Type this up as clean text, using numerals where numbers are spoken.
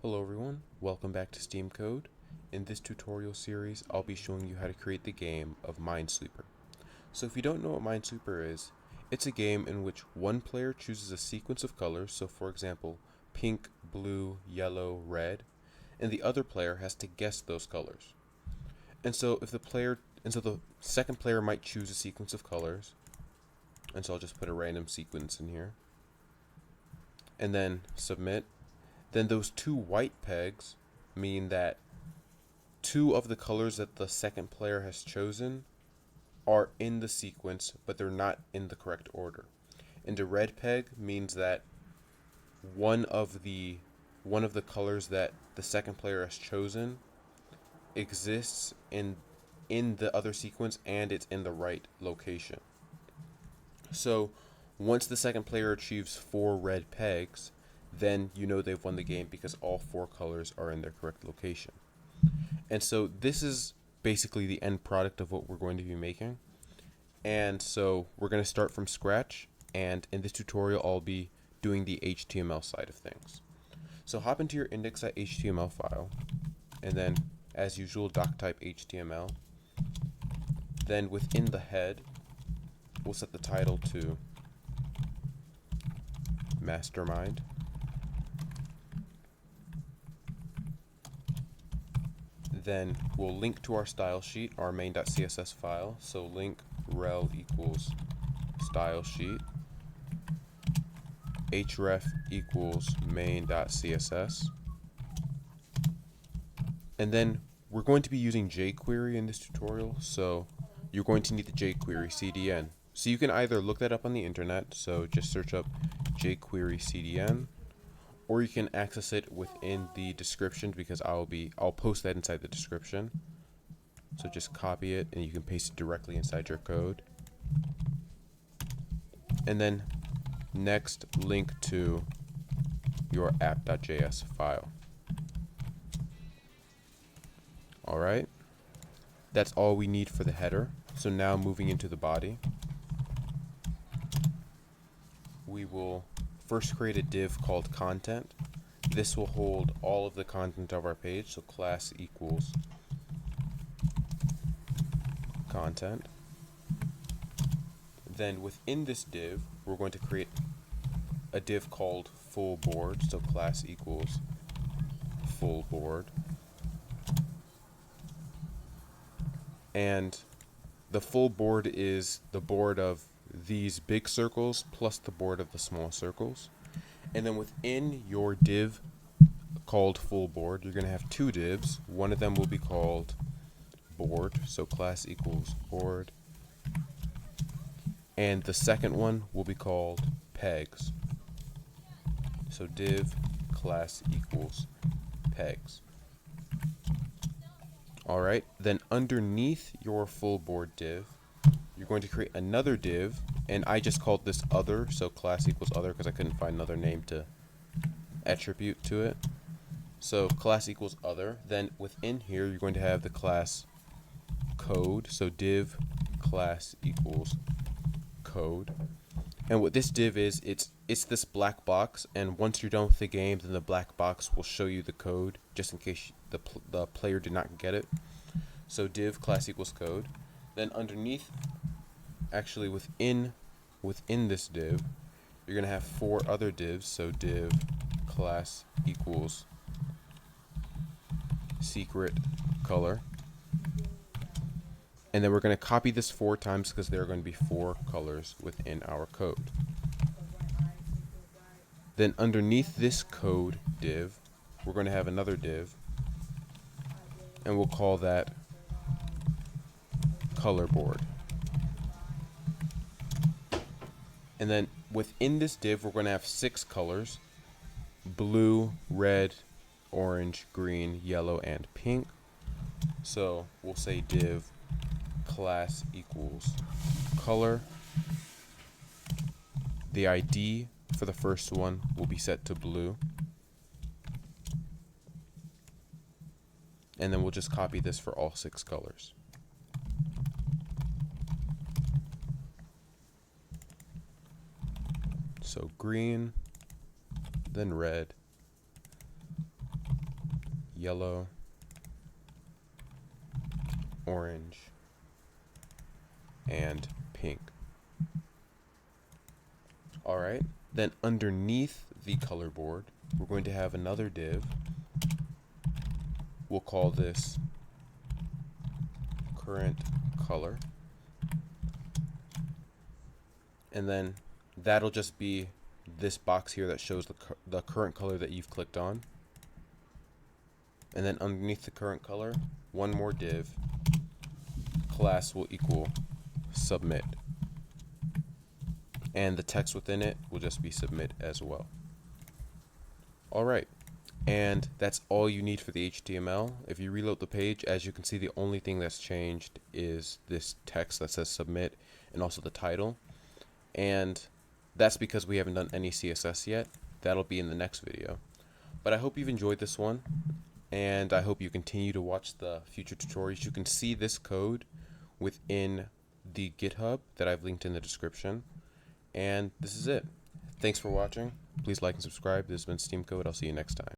Hello everyone, welcome back to Steam Code. In this tutorial series, I'll be showing you how to create the game of Minesweeper. So if you don't know what Minesweeper is, it's a game in which one player chooses a sequence of colors, so for example, pink, blue, yellow, red, and the other player has to guess those colors. And so the second player might choose a sequence of colors, and so I'll just put a random sequence in here, and then submit. Then those two white pegs mean that two of the colors that the second player has chosen are in the sequence, but they're not in the correct order. And a red peg means that one of the colors that the second player has chosen exists in the other sequence and it's in the right location. So once the second player achieves 4 red pegs, then you know they've won the game because all 4 colors are in their correct location. And so this is basically the end product of what we're going to be making. And so we're going to start from scratch, and in this tutorial I'll be doing the HTML side of things. So hop into your index.html file, and then as usual doc type HTML. Then within the head, we'll set the title to Mastermind. Then we'll link to our style sheet, our main.css file. So link rel equals style sheet, href equals main.css. And then we're going to be using jQuery in this tutorial, so you're going to need the jQuery CDN. So you can either look that up on the internet, so just search up jQuery CDN, or you can access it within the description because I'll post that inside the description. So just copy it and you can paste it directly inside your code. And then next, link to your app.js file. Alright, that's all we need for the header. So now moving into the body, we will first create a div called content. This will hold all of the content of our page, so class equals content. Then within this div, we're going to create a div called full board, so class equals full board. And the full board is the board of these big circles plus the board of the small circles. And then within your div called full board, you're going to have 2 divs. One of them will be called board, so class equals board. And the second one will be called pegs, so div class equals pegs. Alright, then underneath your full board div, you're going to create another div, and I just called this other, so class equals other because I couldn't find another name to attribute to it. So class equals other. Then within here you're going to have the class code, so div class equals code. And what this div is, it's this black box, and once you're done with the game, then the black box will show you the code just in case the player did not get it. So div class equals code. Then underneath, actually within this div, you're going to have 4 other divs, so div class equals secret color. And then we're going to copy this 4 times because there are going to be 4 colors within our code. Then underneath this code div, we're going to have another div, and we'll call that color board. And then within this div, we're going to have 6 colors: blue, red, orange, green, yellow, and pink. So we'll say div class equals color. The ID for the first one will be set to blue. And then we'll just copy this for all 6 colors. So green, then red, yellow, orange, and pink. Alright, then underneath the color board, we're going to have another div. We'll call this current color. And then that'll just be this box here that shows the current color that you've clicked on. And then underneath the current color, one more div. Class will equal submit. And the text within it will just be submit as well. Alright, and that's all you need for the HTML. If you reload the page, as you can see, the only thing that's changed is this text that says submit and also the title. And that's because we haven't done any CSS yet. That'll be in the next video. But I hope you've enjoyed this one, and I hope you continue to watch the future tutorials. You can see this code within the GitHub that I've linked in the description. And this is it. Thanks for watching. Please like and subscribe. This has been Steam Code. I'll see you next time.